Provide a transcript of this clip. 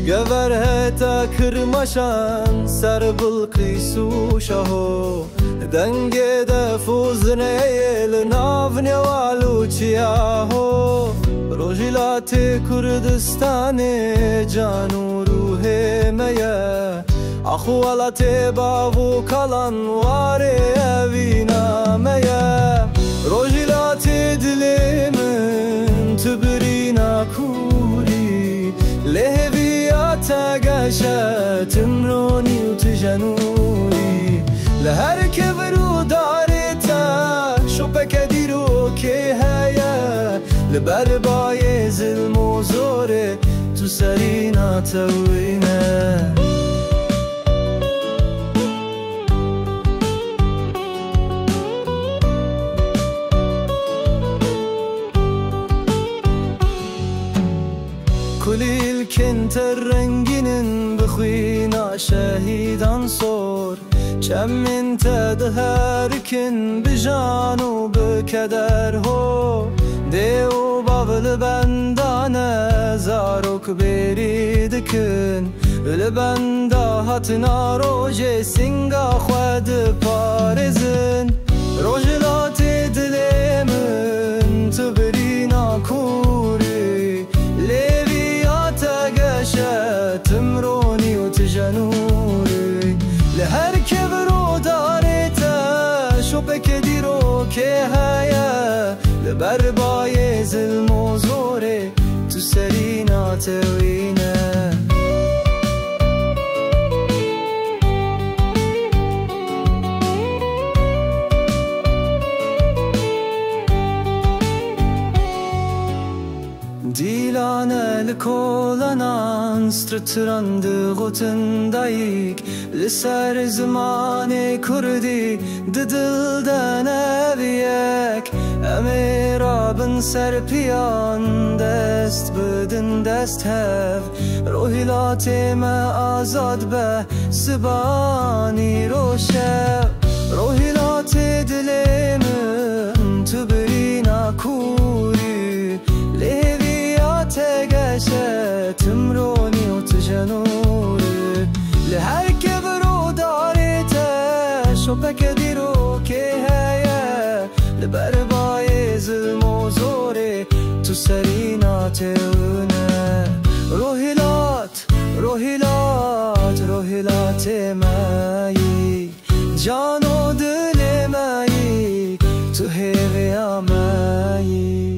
جگور هتا کرمشان سر بلقیس و شهو دنگ دفوز نیل ناو نیوالو چیاهو روجلات کردستان جانو روح میا اخوالات باو کلان واره اوینا میا روجلات دلمن تبرینا کوری لهویات گشت تمرونی و تجنوری لهر کبرو دارتا شوپک دیرو که هیا لبر بای ظلم و زوره تو سرینا توینه کلیل کنتر رنگینن بخوینا شهیدان صور چم من تدهرکن بجان و بکدر هو دیو باول بندانه زاروک بریدکن لبندا هاتنا روژه سنگا خود پارزن روژلات دلمن تبرینا کوری لیویات گشت تمرونی و تجنوری لهر کبرو دارتا شوپک دیرو که هیا لبر بای ظلم و زوره تو سرینا توینه دیلانه لکولانان سترترند غوتندایک لسر زمان کردی ددلدن اویک امیرابن سر پیان دست بدن دست هف روحیلات ما آزاد به سبانی روشب روحیلات دلمن تبرینا کوری لیویات گشت تمرونی و تجنوری لهر کبرو دارتا شوپک دیرو که هیا لبر بای ظلم و زوره تو سرینا تونه روحیلات روحیلات روحیلات مایی جان و دل مایی تو هیویا مایی